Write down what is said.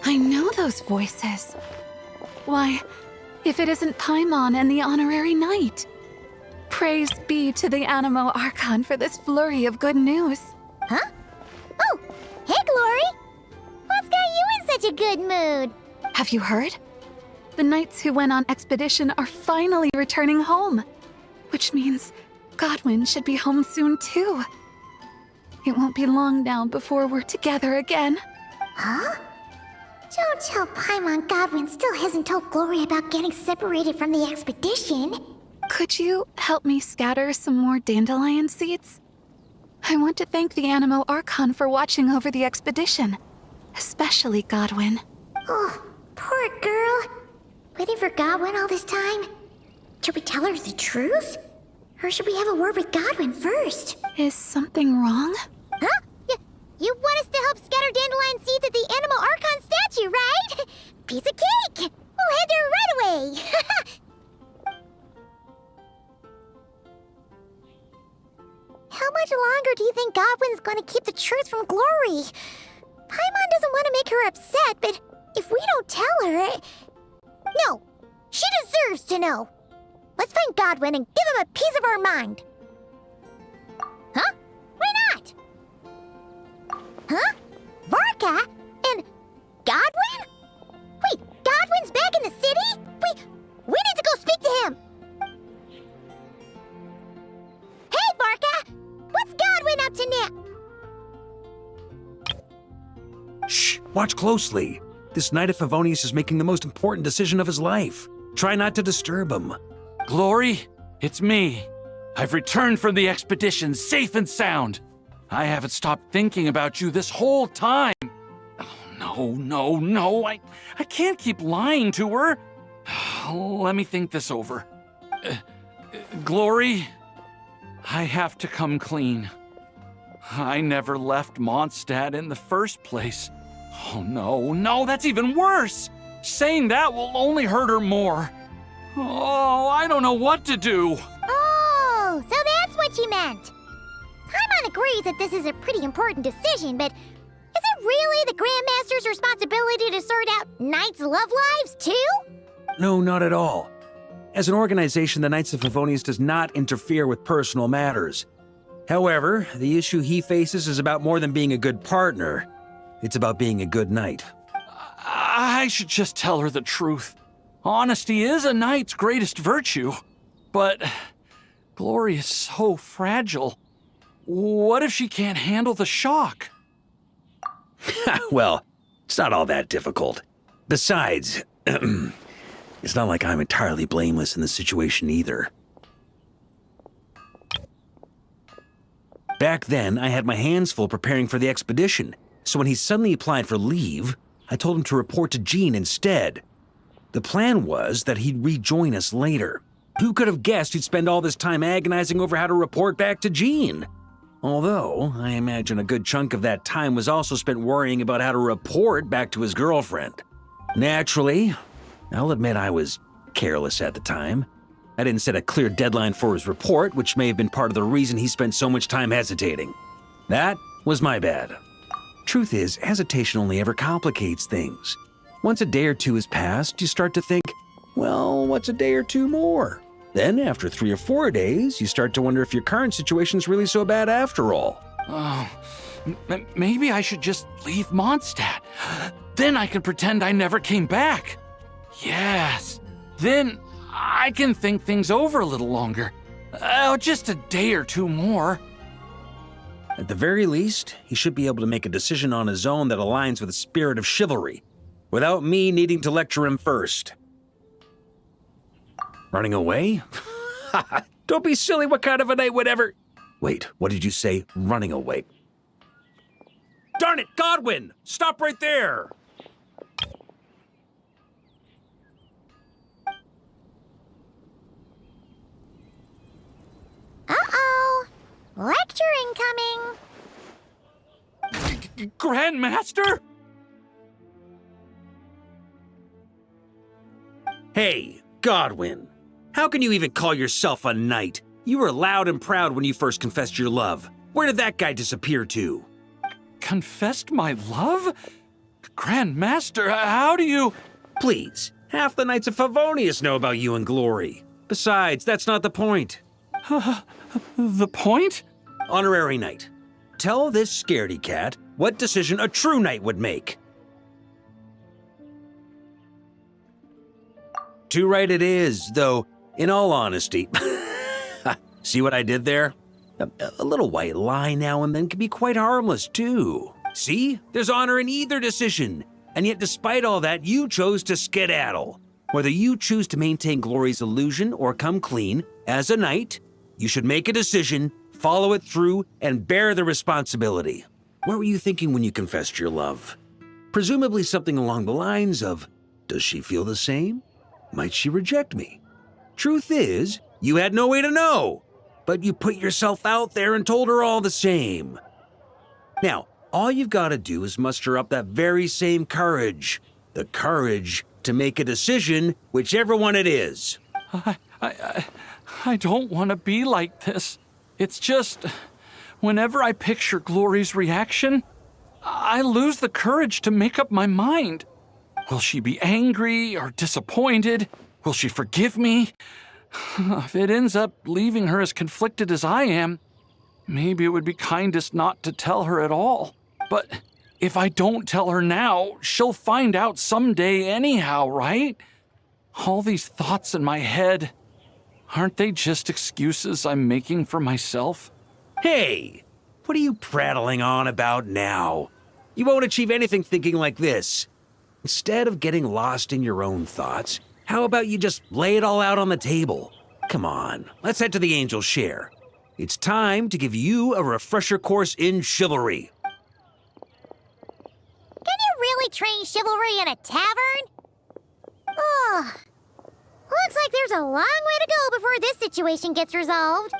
I know those voices. Why, if it isn't Paimon and the Honorary Knight. Praise be to the Anemo Archon for this flurry of good news. Huh? Oh, hey, Glory! What's got you in such a good mood? Have you heard? The knights who went on expedition are finally returning home. Which means Godwin should be home soon too. It won't be long now before we're together again. Huh? Don't tell Paimon Godwin still hasn't told Glory about getting separated from the expedition. Could you help me scatter some more dandelion seeds? I want to thank the Anemo Archon for watching over the expedition. Especially Godwin. Oh, poor girl. Waiting for Godwin all this time? Should we tell her the truth? Or should we have a word with Godwin first? Is something wrong? Huh? You want us to help scatter dandelion seeds at the Anemo Archon statue, right? Piece of cake! We'll head there right away! How much longer do you think Godwin's going to keep the truth from Glory? Paimon doesn't want to make her upset, but if we don't tell her... No, she deserves to know. Let's find Godwin and give him a piece of our mind. Huh? Why not? Huh? Varka? And Godwin? Wait, Godwin's back in the city? We need to go speak to him. Hey, Varka! What's Godwin up to now? Shh! Watch closely. This Knight of Favonius is making the most important decision of his life. Try not to disturb him. Glory, it's me. I've returned from the expedition safe and sound. I haven't stopped thinking about you this whole time. Oh, no. I can't keep lying to her. Let me think this over. Glory, I have to come clean. I never left Mondstadt in the first place. Oh, no, that's even worse. Saying that will only hurt her more. Oh, I don't know what to do. Oh, so that's what you meant. Paimon agrees that this is a pretty important decision, but is it really the Grandmaster's responsibility to sort out Knights' love lives, too? No, not at all. As an organization, the Knights of Favonius does not interfere with personal matters. However, the issue he faces is about more than being a good partner. It's about being a good knight. I should just tell her the truth. Honesty is a knight's greatest virtue. But Glory is so fragile. What if she can't handle the shock? Well, it's not all that difficult. Besides, it's not like I'm entirely blameless in the situation either. Back then, I had my hands full preparing for the expedition, so when he suddenly applied for leave, I told him to report to Jean instead. The plan was that he'd rejoin us later. Who could have guessed he'd spend all this time agonizing over how to report back to Jean? Although, I imagine a good chunk of that time was also spent worrying about how to report back to his girlfriend. Naturally, I'll admit I was careless at the time. I didn't set a clear deadline for his report, which may have been part of the reason he spent so much time hesitating. That was my bad. Truth is, hesitation only ever complicates things. Once a day or two has passed, you start to think, well, what's a day or two more? Then, after 3 or 4 days, you start to wonder if your current situation's really so bad after all. Oh, maybe I should just leave Mondstadt. Then I can pretend I never came back. Yes, then I can think things over a little longer. Just a day or two more. At the very least, he should be able to make a decision on his own that aligns with the spirit of chivalry, without me needing to lecture him first. Running away? Don't be silly, what kind of a night would ever... Wait, what did you say? Running away? Darn it, Godwin! Stop right there! Uh-oh. Lecture incoming. Grandmaster? Hey, Godwin. How can you even call yourself a knight? You were loud and proud when you first confessed your love. Where did that guy disappear to? Confessed my love? Grand Master, how do you... Please, half the Knights of Favonius know about you and Glory. Besides, that's not the point. The point? Honorary Knight, tell this scaredy cat what decision a true knight would make. Too right it is, though, in all honesty. See what I did there? A little white lie now and then can be quite harmless, too. See? There's honor in either decision. And yet, despite all that, you chose to skedaddle. Whether you choose to maintain Glory's illusion or come clean, as a knight, you should make a decision, follow it through, and bear the responsibility. What were you thinking when you confessed your love? Presumably something along the lines of, does she feel the same? Might she reject me? Truth is, you had no way to know, but you put yourself out there and told her all the same. Now, all you've got to do is muster up that very same courage. The courage to make a decision, whichever one it is. I don't want to be like this. It's just, whenever I picture Glory's reaction, I lose the courage to make up my mind. Will she be angry or disappointed? Will she forgive me? If it ends up leaving her as conflicted as I am, maybe it would be kindest not to tell her at all. But if I don't tell her now, she'll find out someday anyhow, right? All these thoughts in my head, aren't they just excuses I'm making for myself? Hey, what are you prattling on about now? You won't achieve anything thinking like this. Instead of getting lost in your own thoughts, how about you just lay it all out on the table? Come on, let's head to the Angel's Share. It's time to give you a refresher course in chivalry. Can you really train chivalry in a tavern? Oh, looks like there's a long way to go before this situation gets resolved.